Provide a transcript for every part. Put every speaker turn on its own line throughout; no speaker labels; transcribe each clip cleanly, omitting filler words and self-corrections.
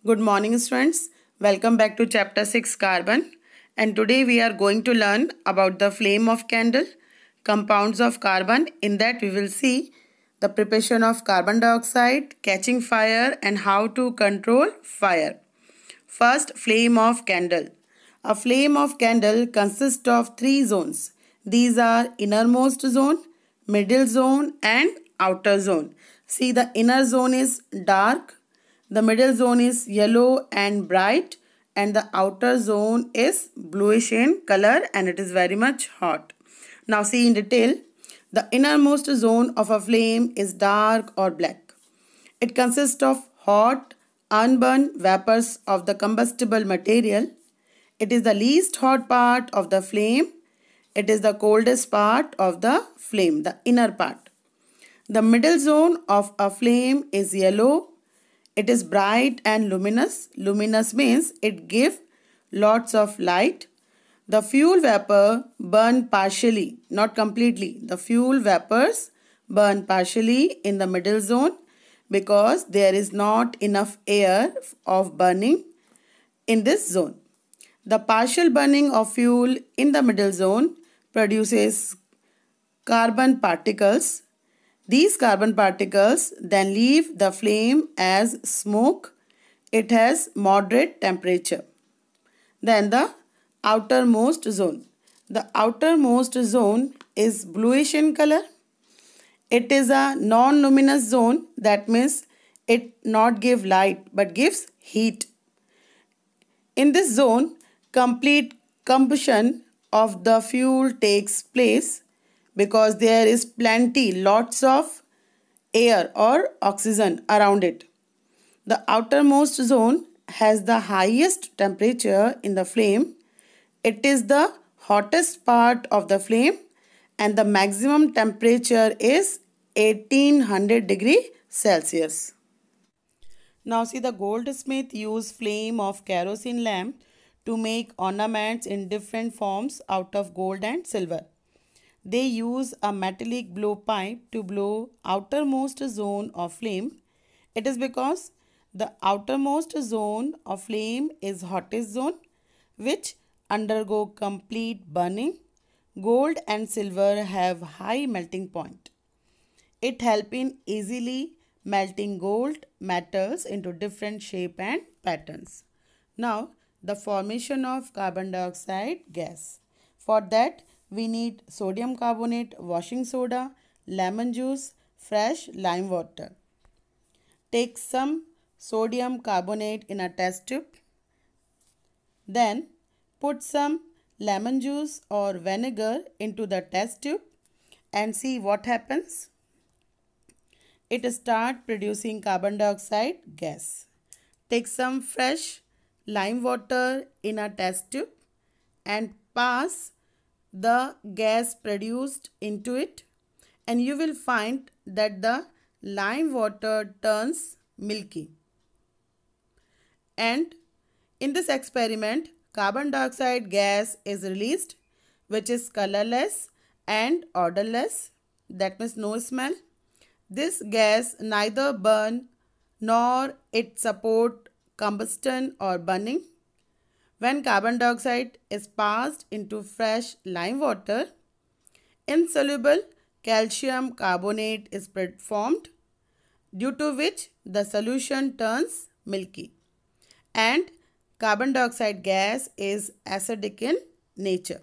Good morning, students. Welcome back to chapter 6 Carbon. And today we are going to learn about the flame of candle, compounds of carbon. In that, we will see the preparation of carbon dioxide, catching fire, and how to control fire. First, flame of candle. A flame of candle consists of three zones. These are innermost zone, middle zone, and outer zone. See, the inner zone is dark, the middle zone is yellow and bright, and the outer zone is bluish in color and it is very much hot. Now see in detail. The innermost zone of a flame is dark or black. It consists of hot, unburned vapors of the combustible material. It is the least hot part of the flame. It is the coldest part of the flame, the inner part. The middle zone of a flame is yellow. It is bright and luminous. Luminous means it gives lots of light. The fuel vapor burn partially, not completely. The fuel vapors burn partially in the middle zone because there is not enough air of burning in this zone. The partial burning of fuel in the middle zone produces carbon particles. These carbon particles then leave the flame as smoke. It has moderate temperature. Then the outermost zone. The outermost zone is bluish in color. It is a non-luminous zone. That means it not give light but gives heat. In this zone, complete combustion of the fuel takes place because there is lots of air or oxygen around it. The outermost zone has the highest temperature in the flame. It is the hottest part of the flame and the maximum temperature is 1800 degree Celsius. Now see, the goldsmith use flame of kerosene lamp to make ornaments in different forms out of gold and silver. They use a metallic blowpipe to blow outermost zone of flame. It is because the outermost zone of flame is hottest zone which undergo complete burning. Gold and silver have high melting point. It helps in easily melting gold metals into different shape and patterns. Now the formation of carbon dioxide gas. For that we need sodium carbonate, washing soda, lemon juice, fresh lime water. Take some sodium carbonate in a test tube. Then put some lemon juice or vinegar into the test tube and see what happens. It starts producing carbon dioxide gas. Take some fresh lime water in a test tube and pass the gas produced into it, and you will find that the lime water turns milky. And in this experiment, carbon dioxide gas is released, which is colorless and odorless. That means no smell. This gas neither burn nor it support combustion or burning. When carbon dioxide is passed into fresh lime water, insoluble calcium carbonate is formed, due to which the solution turns milky, and carbon dioxide gas is acidic in nature.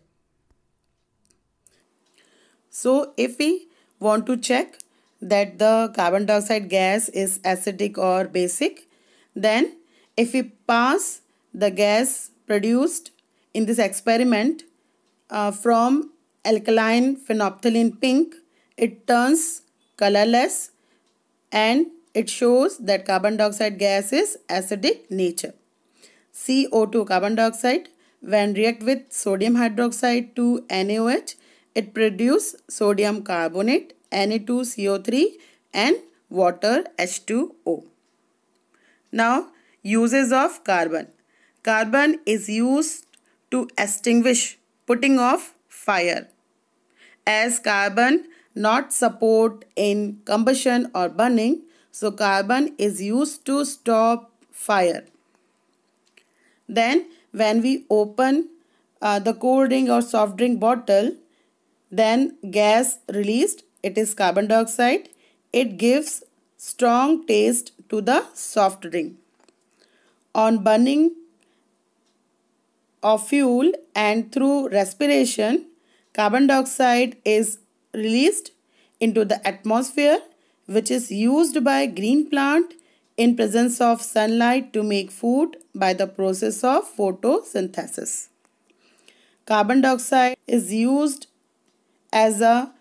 So if we want to check that the carbon dioxide gas is acidic or basic, then if we pass the gas produced in this experiment from alkaline phenolphthalein pink, it turns colorless and it shows that carbon dioxide gas is acidic nature. CO2, carbon dioxide, when react with sodium hydroxide to NaOH, it produces sodium carbonate, Na2CO3 and water H2O. Now uses of carbon. Carbon is used to extinguish putting off fire. As carbon not support in combustion or burning, so carbon is used to stop fire. Then when we open the cold drink or soft drink bottle, then gas released, it is carbon dioxide. It gives strong taste to the soft drink. On burning of fuel and through respiration, carbon dioxide is released into the atmosphere, which is used by green plant in presence of sunlight to make food by the process of photosynthesis. Carbon dioxide is used as a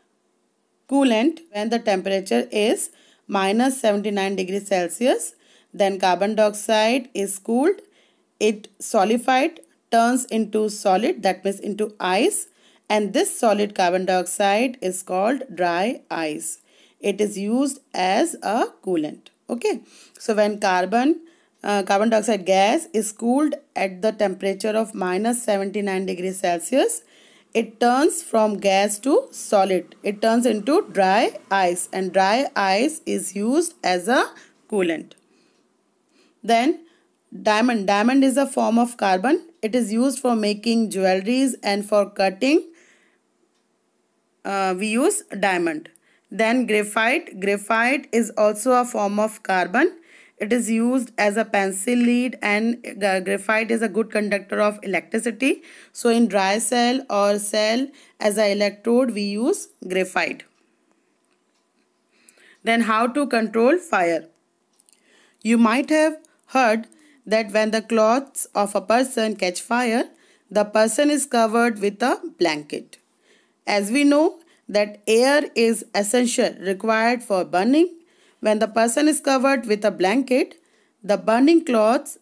coolant when the temperature is minus 79 degrees Celsius. Then carbon dioxide is cooled. It solidified, turns into solid, that means into ice, and this solid carbon dioxide is called dry ice. It is used as a coolant. Okay, so when carbon dioxide gas is cooled at the temperature of minus 79 degrees Celsius, it turns from gas to solid. It turns into dry ice, and dry ice is used as a coolant. Then diamond. Diamond is a form of carbon. It is used for making jewelries and for cutting. We use diamond. Then graphite. Graphite is also a form of carbon. It is used as a pencil lead, and graphite is a good conductor of electricity. So in dry cell or cell as an electrode, we use graphite. Then how to control fire? You might have heard that when the clothes of a person catch fire, the person is covered with a blanket. As we know that air is essential, required for burning, when the person is covered with a blanket, the burning clothes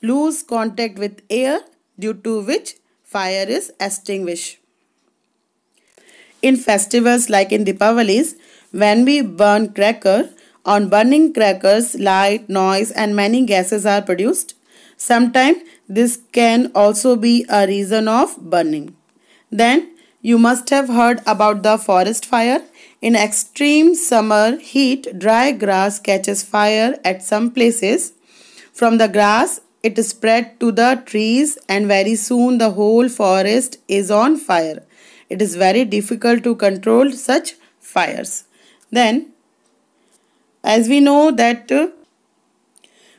lose contact with air, due to which fire is extinguished. In festivals like in Deepavalis, when we burn cracker, on burning crackers, light, noise and many gases are produced. Sometimes this can also be a reason of burning. Then you must have heard about the forest fire. In extreme summer heat, dry grass catches fire at some places. From the grass, it is spread to the trees, and very soon the whole forest is on fire. It is very difficult to control such fires. Then, as we know that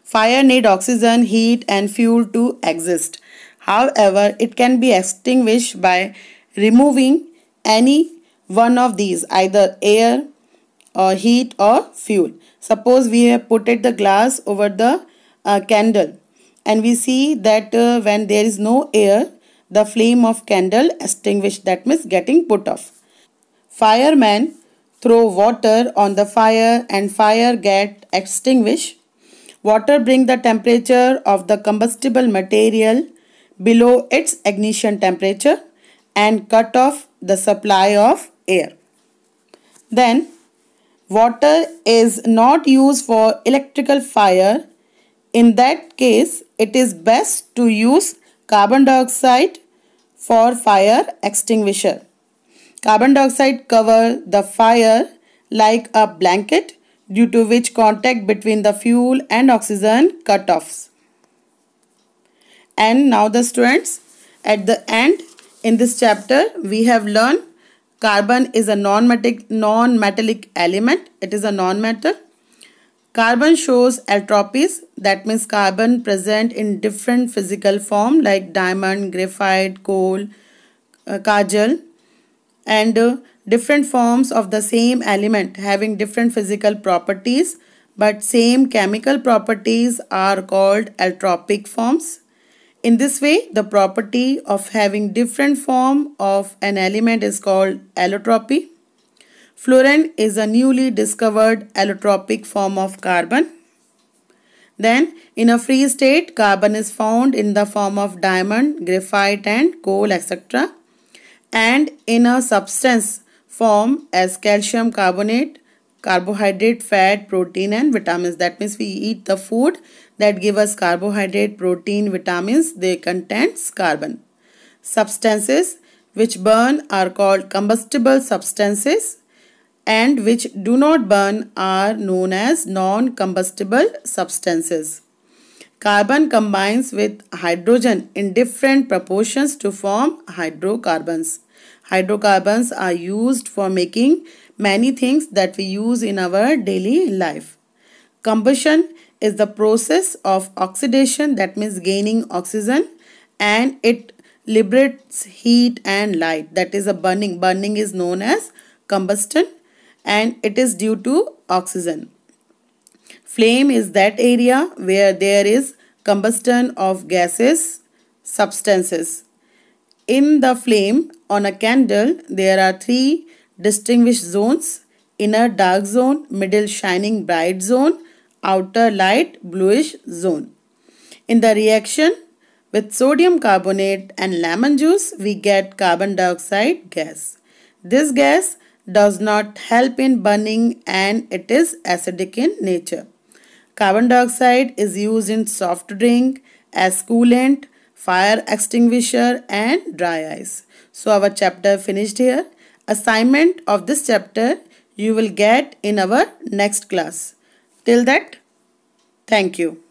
fire need oxygen, heat and fuel to exist. However, it can be extinguished by removing any one of these, either air or heat or fuel. Suppose we have put the glass over the candle, and we see that when there is no air, the flame of candle extinguished, that means getting put off. Firemen throw water on the fire and fire get extinguished. Water brings the temperature of the combustible material below its ignition temperature and cut off the supply of air. Then water is not used for electrical fire. In that case, it is best to use carbon dioxide for fire extinguisher. Carbon dioxide covers the fire like a blanket, due to which contact between the fuel and oxygen cut off. And now the students, at the end in this chapter we have learned carbon is a non-metallic element. It is a non-metal. Carbon shows allotropies, that means carbon present in different physical form like diamond, graphite, coal, kajal, and different forms of the same element having different physical properties but same chemical properties are called allotropic forms. In this way, the property of having different form of an element is called allotropy. Fluorine is a newly discovered allotropic form of carbon. Then, in a free state, carbon is found in the form of diamond, graphite and coal, etc. And in a substance form as calcium carbonate, carbohydrate, fat, protein and vitamins. That means we eat the food that give us carbohydrate, protein, vitamins. They contain carbon. Substances which burn are called combustible substances, and which do not burn are known as non-combustible substances. Carbon combines with hydrogen in different proportions to form hydrocarbons. Hydrocarbons are used for making many things that we use in our daily life. Combustion is the process of oxidation, that means gaining oxygen, and it liberates heat and light, that is a burning. Burning is known as combustion and it is due to oxygen. Flame is that area where there is combustion of gases, substances. In the flame on a candle, there are three distinguished zones: inner dark zone, middle shining bright zone, outer light bluish zone. In the reaction with sodium carbonate and lemon juice, we get carbon dioxide gas. This gas does not help in burning and it is acidic in nature. Carbon dioxide is used in soft drink, as coolant, fire extinguisher and dry ice. So our chapter finished here. Assignment of this chapter you will get in our next class. Till that, thank you.